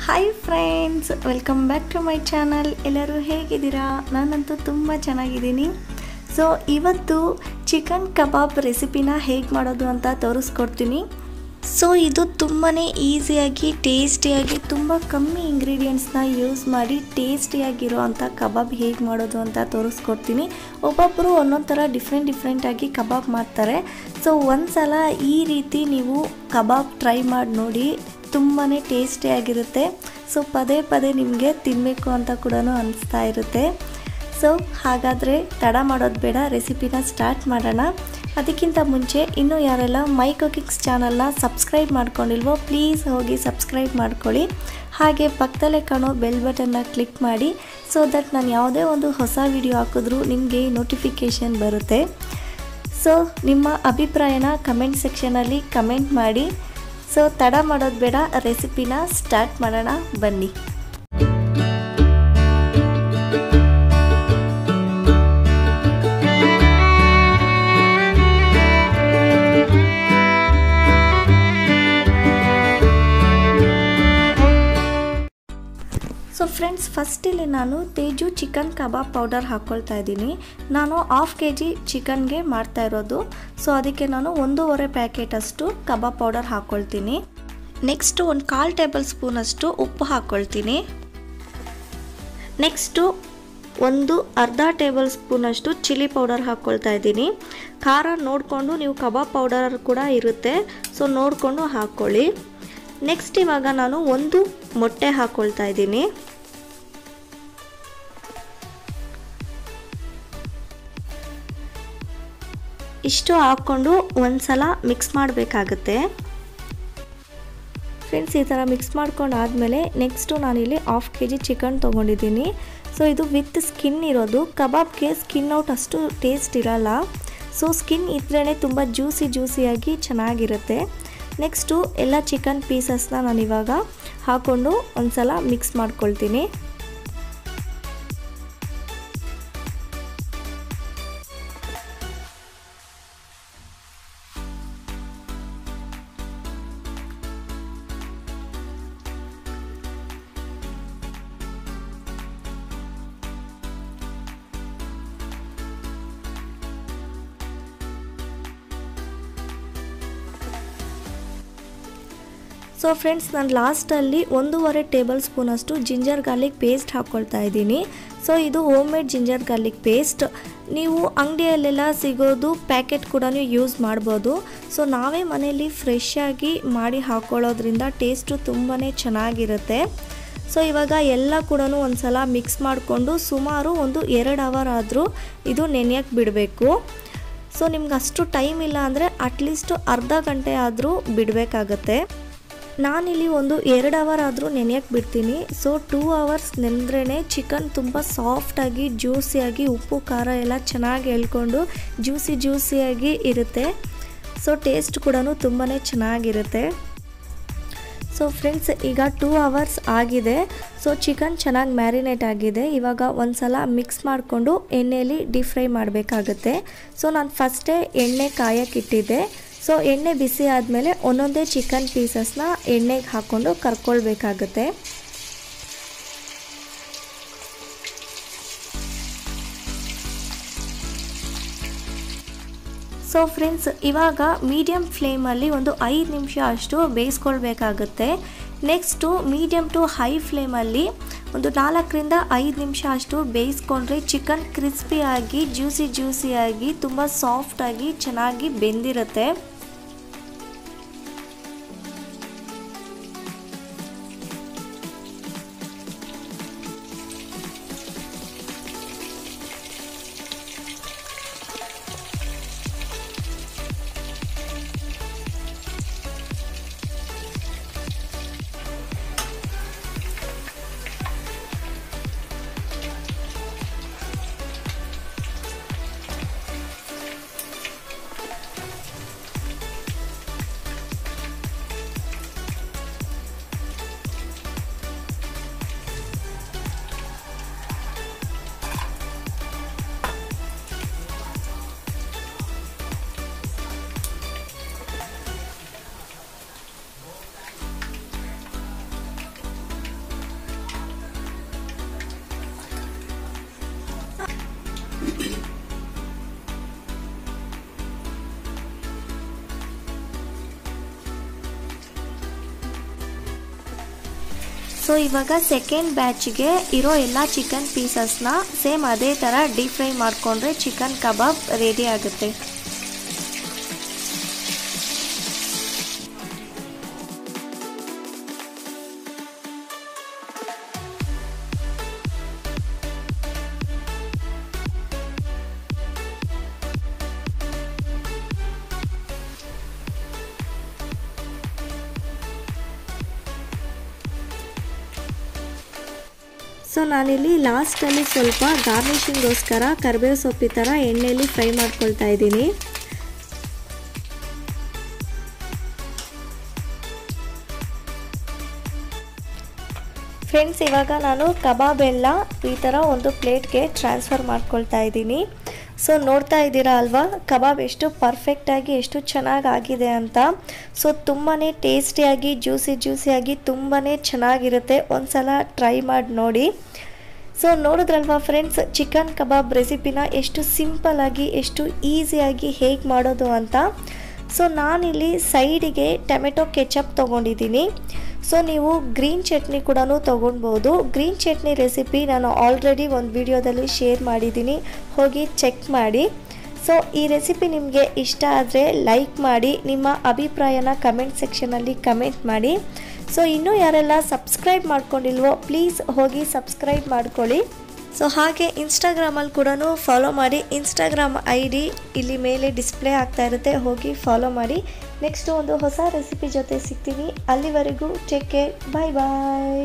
Hi friends, welcome back to my channel. ಎಲ್ಲರೂ ಹೇಗಿದ್ದೀರಾ? ನಾನಂತೂ ತುಂಬ ಚೆನ್ನಾಗಿದ್ದೀನಿ. ಸೊ ಇವತ್ತು ಚಿಕನ್ ಕಬಾಬ್ ರೆಸಿಪಿನ ಹೇಗೆ ಮಾಡೋದು ಅಂತ ತೋರಿಸ್ಕೊಡ್ತೀನಿ. ಸೊ ಇದು ತುಂಬಾ ಈಸಿಯಾಗಿ ಟೇಸ್ಟಿಯಾಗಿ ತುಂಬ ಕಮ್ಮಿ ಇಂಗ್ರೀಡಿಯೆಂಟ್ಸ್ನ ಯೂಸ್ ಮಾಡಿ ಟೇಸ್ಟಿಯಾಗಿರೋ ಅಂಥ ಕಬಾಬ್ ಹೇಗೆ ಮಾಡೋದು ಅಂತ ತೋರಿಸ್ಕೊಡ್ತೀನಿ. ಒಬ್ಬೊಬ್ಬರು ಒಂದೊಂದು ಥರ ಡಿಫ್ರೆಂಟಾಗಿ ಕಬಾಬ್ ಮಾಡ್ತಾರೆ. ಸೊ ಒಂದು ಸಲ ಈ ರೀತಿ ನೀವು ಕಬಾಬ್ ಟ್ರೈ ಮಾಡಿ ನೋಡಿ, ತುಂಬಾ ಟೇಸ್ಟಿಯಾಗಿರುತ್ತೆ. ಸೊ ಪದೇ ಪದೇ ನಿಮಗೆ ತಿನ್ನಬೇಕು ಅಂತ ಕೂಡ ಅನಿಸ್ತಾ ಇರುತ್ತೆ. ಸೊ ಹಾಗಾದರೆ ತಡ ಮಾಡೋದು ಬೇಡ, ರೆಸಿಪಿನ ಸ್ಟಾರ್ಟ್ ಮಾಡೋಣ. ಅದಕ್ಕಿಂತ ಮುಂಚೆ ಇನ್ನೂ ಯಾರೆಲ್ಲ ಮೈ ಕುಕಿಂಗ್ಸ್ ಚಾನಲ್ನ ಸಬ್ಸ್ಕ್ರೈಬ್ ಮಾಡ್ಕೊಂಡಿಲ್ವೋ ಪ್ಲೀಸ್ ಹೋಗಿ ಸಬ್ಸ್ಕ್ರೈಬ್ ಮಾಡ್ಕೊಳ್ಳಿ. ಹಾಗೆ ಪಕ್ಕದಲ್ಲೇ ಕಾಣೋ ಬೆಲ್ ಬಟನ್ನ ಕ್ಲಿಕ್ ಮಾಡಿ, ಸೊ ದಟ್ ನಾನು ಯಾವುದೇ ಒಂದು ಹೊಸ ವಿಡಿಯೋ ಹಾಕಿದ್ರೂ ನಿಮಗೆ ನೋಟಿಫಿಕೇಷನ್ ಬರುತ್ತೆ. ಸೊ ನಿಮ್ಮ ಅಭಿಪ್ರಾಯನ ಕಮೆಂಟ್ ಸೆಕ್ಷನಲ್ಲಿ ಕಮೆಂಟ್ ಮಾಡಿ. ಸೊ ತಡ ಮಾಡೋದು ಬೇಡ, ರೆಸಿಪಿನ ಸ್ಟಾರ್ಟ್ ಮಾಡೋಣ ಬನ್ನಿ. ಸೊ ಫ್ರೆಂಡ್ಸ್, ಫಸ್ಟ್ ಇಲ್ಲಿ ನಾನು ತೇಜು ಚಿಕನ್ ಕಬಾಬ್ ಪೌಡರ್ ಹಾಕ್ಕೊಳ್ತಾ ಇದ್ದೀನಿ. ನಾನು 1/2 kg ಚಿಕನ್ಗೆ ಮಾಡ್ತಾ ಇರೋದು. ಸೊ ಅದಕ್ಕೆ ನಾನು 1.5 ಪ್ಯಾಕೆಟ್ ಅಷ್ಟು ಕಬಾಬ್ ಪೌಡರ್ ಹಾಕ್ಕೊಳ್ತೀನಿ. ನೆಕ್ಸ್ಟು 1/4 ಟೇಬಲ್ ಸ್ಪೂನ್ ಅಷ್ಟು ಉಪ್ಪು ಹಾಕ್ಕೊಳ್ತೀನಿ. ನೆಕ್ಸ್ಟು ಅರ್ಧ ಟೇಬಲ್ ಸ್ಪೂನ್ ಅಷ್ಟು ಚಿಲ್ಲಿ ಪೌಡರ್ ಹಾಕ್ಕೊಳ್ತಾ ಇದ್ದೀನಿ. ಖಾರ ನೋಡಿಕೊಂಡು ನೀವು ಕಬಾಬ್ ಪೌಡರ್ ಕೂಡ ಇರುತ್ತೆ, ಸೊ ನೋಡಿಕೊಂಡು ಹಾಕ್ಕೊಳ್ಳಿ. ನೆಕ್ಸ್ಟ್ ಇವಾಗ ನಾನು 1 ಮೊಟ್ಟೆ ಹಾಕ್ಕೊಳ್ತಾ ಇದ್ದೀನಿ. ಇಷ್ಟು ಹಾಕ್ಕೊಂಡು ಒಂದ್ಸಲ ಮಿಕ್ಸ್ ಮಾಡಬೇಕಾಗುತ್ತೆ. ಫ್ರೆಂಡ್ಸ್, ಈ ಥರ ಮಿಕ್ಸ್ ಮಾಡ್ಕೊಂಡು ಆದಮೇಲೆ ನೆಕ್ಸ್ಟು ನಾನಿಲ್ಲಿ 1/2 kg ಚಿಕನ್ ತೊಗೊಂಡಿದ್ದೀನಿ. ಸೊ ಇದು ವಿತ್ ಸ್ಕಿನ್ ಇರೋದು. ಕಬಾಬ್ಗೆ ಸ್ಕಿನ್ ಔಟ್ ಅಷ್ಟು ಟೇಸ್ಟ್ ಇರಲ್ಲ. ಸೊ ಸ್ಕಿನ್ ಇದ್ರೇ ತುಂಬ ಜ್ಯೂಸಿಯಾಗಿ ಚೆನ್ನಾಗಿರುತ್ತೆ. ನೆಕ್ಸ್ಟು ಎಲ್ಲ ಚಿಕನ್ ಪೀಸಸ್ನ ನಾನಿವಾಗ ಹಾಕ್ಕೊಂಡು ಒಂದ್ಸಲ ಮಿಕ್ಸ್ ಮಾಡ್ಕೊಳ್ತೀನಿ. ಸೊ ಫ್ರೆಂಡ್ಸ್, ನಾನು ಲಾಸ್ಟಲ್ಲಿ 1.5 ಟೇಬಲ್ ಸ್ಪೂನ್ ಅಷ್ಟು ಜಿಂಜರ್ ಗಾರ್ಲಿಕ್ ಪೇಸ್ಟ್ ಹಾಕ್ಕೊಳ್ತಾ ಇದ್ದೀನಿ. ಸೊ ಇದು home made ginger garlic paste. ನೀವು ಅಂಗಡಿಯಲ್ಲೆಲ್ಲ ಸಿಗೋದು ಪ್ಯಾಕೆಟ್ ಕೂಡ ಯೂಸ್ ಮಾಡ್ಬೋದು. ಸೊ ನಾವೇ ಮನೆಯಲ್ಲಿ ಫ್ರೆಶ್ ಆಗಿ ಮಾಡಿ ಹಾಕ್ಕೊಳ್ಳೋದ್ರಿಂದ ಟೇಸ್ಟು ತುಂಬಾ ಚೆನ್ನಾಗಿರುತ್ತೆ. ಸೊ ಇವಾಗ ಎಲ್ಲ ಕೂಡ ಒಂದು ಸಲ ಮಿಕ್ಸ್ ಮಾಡಿಕೊಂಡು ಸುಮಾರು 1-2 ಅವರ್ ಆದರೂ ಇದು ನೆನೆಯಕ್ಕೆ ಬಿಡಬೇಕು. ಸೊ ನಿಮ್ಗೆ ಅಷ್ಟು ಟೈಮ್ ಇಲ್ಲ ಅಂದರೆ ಅಟ್ಲೀಸ್ಟ್ ಅರ್ಧ ಗಂಟೆ ಆದರೂ ಬಿಡಬೇಕಾಗತ್ತೆ. ನಾನಿಲ್ಲಿ 1-2 ಅವರ್ ಆದರೂ ನೆನೆಯಕ್ಕೆ ಬಿಡ್ತೀನಿ. ಸೊ 2 ಅವರ್ಸ್ ನೆನೆದ್ರೇ ಚಿಕನ್ ತುಂಬ ಸಾಫ್ಟಾಗಿ ಜ್ಯೂಸಿಯಾಗಿ ಉಪ್ಪು ಖಾರ ಎಲ್ಲ ಚೆನ್ನಾಗಿ ಎಳ್ಕೊಂಡು ಜ್ಯೂಸಿಯಾಗಿ ಇರುತ್ತೆ. ಸೊ ಟೇಸ್ಟ್ ಕೂಡ ತುಂಬಾ ಚೆನ್ನಾಗಿರುತ್ತೆ. ಸೊ ಫ್ರೆಂಡ್ಸ್, ಈಗ 2 ಅವರ್ಸ್ ಆಗಿದೆ. ಸೊ ಚಿಕನ್ ಚೆನ್ನಾಗಿ ಮ್ಯಾರಿನೇಟ್ ಆಗಿದೆ. ಇವಾಗ ಒಂದು ಸಲ ಮಿಕ್ಸ್ ಮಾಡಿಕೊಂಡು ಎಣ್ಣೆಯಲ್ಲಿ ಡೀಪ್ ಫ್ರೈ ಮಾಡಬೇಕಾಗತ್ತೆ. ಸೊ ನಾನು ಫಸ್ಟೇ ಎಣ್ಣೆ ಕಾಯಕ್ಕಿಟ್ಟಿದ್ದೆ. ಸೊ ಎಣ್ಣೆ ಬಿಸಿ ಆದಮೇಲೆ ಒಂದೊಂದೇ ಚಿಕನ್ ಪೀಸಸ್ನ ಎಣ್ಣೆಗೆ ಹಾಕ್ಕೊಂಡು ಕರ್ಕೊಳ್ಬೇಕಾಗತ್ತೆ. ಸೊ ಫ್ರೆಂಡ್ಸ್, ಇವಾಗ ಮೀಡಿಯಮ್ ಫ್ಲೇಮಲ್ಲಿ 5 ನಿಮಿಷ ಅಷ್ಟು ಬೇಯಿಸ್ಕೊಳ್ಬೇಕಾಗತ್ತೆ. ನೆಕ್ಸ್ಟು ಮೀಡಿಯಮ್ ಟು ಹೈ ಫ್ಲೇಮಲ್ಲಿ 4-5 ನಿಮಿಷ ಅಷ್ಟು ಬೇಯಿಸ್ಕೊಂಡ್ರೆ ಚಿಕನ್ ಕ್ರಿಸ್ಪಿಯಾಗಿ ಜ್ಯೂಸಿಯಾಗಿ ತುಂಬ ಸಾಫ್ಟಾಗಿ ಚೆನ್ನಾಗಿ ಬೆಂದಿರುತ್ತೆ. ಸೊ ಇವಾಗ ಸೆಕೆಂಡ್ ಬ್ಯಾಚ್ಗೆ ಇರೋ ಎಲ್ಲ ಚಿಕನ್ ಪೀಸಸ್ನ ಸೇಮ್ ಅದೇ ಥರ ಡೀಪ್ ಫ್ರೈ ಮಾಡಿಕೊಂಡ್ರೆ ಚಿಕನ್ ಕಬಾಬ್ ರೆಡಿ ಆಗುತ್ತೆ. ಸೊ ನಾನಿಲ್ಲಿ ಲಾಸ್ಟಲ್ಲಿ ಸ್ವಲ್ಪ ಗಾರ್ನಿಷಿಂಗೋಸ್ಕರ ಕರಿಬೇವು ಸೊಪ್ಪಿ ಥರ ಎಣ್ಣೆಯಲ್ಲಿ ಫ್ರೈ ಮಾಡ್ಕೊಳ್ತಾ ಇದ್ದೀನಿ. ಫ್ರೆಂಡ್ಸ್, ಇವಾಗ ನಾನು ಕಬಾಬ್ ಎಲ್ಲ ಈ ಥರ ಒಂದು ಪ್ಲೇಟ್ಗೆ ಟ್ರಾನ್ಸ್ಫರ್ ಮಾಡ್ಕೊಳ್ತಾ ಇದ್ದೀನಿ. ಸೊ ನೋಡ್ತಾ ಇದ್ದೀರಾ ಅಲ್ವಾ ಕಬಾಬ್ ಎಷ್ಟು ಪರ್ಫೆಕ್ಟಾಗಿ ಎಷ್ಟು ಚೆನ್ನಾಗಾಗಿದೆ ಅಂತ. ಸೊ ತುಂಬಾ ಟೇಸ್ಟಿಯಾಗಿ ಜ್ಯೂಸಿಯಾಗಿ ತುಂಬಾ ಚೆನ್ನಾಗಿರುತ್ತೆ. ಒಂದು ಸಲ ಟ್ರೈ ಮಾಡಿ ನೋಡಿ. ಸೊ ನೋಡಿದ್ರಲ್ವಾ ಫ್ರೆಂಡ್ಸ್, ಚಿಕನ್ ಕಬಾಬ್ ರೆಸಿಪಿನ ಎಷ್ಟು ಸಿಂಪಲ್ಲಾಗಿ ಎಷ್ಟು ಈಸಿಯಾಗಿ ಹೇಗೆ ಮಾಡೋದು ಅಂತ. ಸೊ ನಾನಿಲ್ಲಿ ಸೈಡಿಗೆ ಟೊಮೆಟೊ ಕೆಚಪ್ ತೊಗೊಂಡಿದ್ದೀನಿ. ಸೊ ನೀವು ಗ್ರೀನ್ ಚಟ್ನಿ ಕೂಡ ತೊಗೊಳ್ಬೋದು. ಗ್ರೀನ್ ಚಟ್ನಿ ರೆಸಿಪಿ ನಾನು ಆಲ್ರೆಡಿ ಒಂದು ವಿಡಿಯೋದಲ್ಲಿ ಶೇರ್ ಮಾಡಿದ್ದೀನಿ, ಹೋಗಿ ಚೆಕ್ ಮಾಡಿ. ಸೊ ಈ ರೆಸಿಪಿ ನಿಮಗೆ ಇಷ್ಟ ಆದರೆ ಲೈಕ್ ಮಾಡಿ, ನಿಮ್ಮ ಅಭಿಪ್ರಾಯನ ಕಮೆಂಟ್ ಸೆಕ್ಷನಲ್ಲಿ ಕಮೆಂಟ್ ಮಾಡಿ. ಸೊ ಇನ್ನೂ ಯಾರೆಲ್ಲ ಸಬ್ಸ್ಕ್ರೈಬ್ ಮಾಡ್ಕೊಂಡಿಲ್ವೋ ಪ್ಲೀಸ್ ಹೋಗಿ ಸಬ್ಸ್ಕ್ರೈಬ್ ಮಾಡ್ಕೊಳ್ಳಿ. ಸೊ ಹಾಗೆ ಇನ್ಸ್ಟಾಗ್ರಾಮಲ್ಲಿ ಕೂಡ ಫಾಲೋ ಮಾಡಿ. ಇನ್ಸ್ಟಾಗ್ರಾಮ್ ID ಇಲ್ಲಿ ಮೇಲೆ ಡಿಸ್ಪ್ಲೇ ಆಗ್ತಾ ಇರುತ್ತೆ, ಹೋಗಿ ಫಾಲೋ ಮಾಡಿ. ನೆಕ್ಸ್ಟ್ ಒಂದು ಹೊಸ ರೆಸಿಪಿ ಜೊತೆ ಸಿಗ್ತೀನಿ. ಅಲ್ಲಿವರೆಗೂ ಟೇಕ್ ಕೇರ್, ಬಾಯ್ ಬಾಯ್.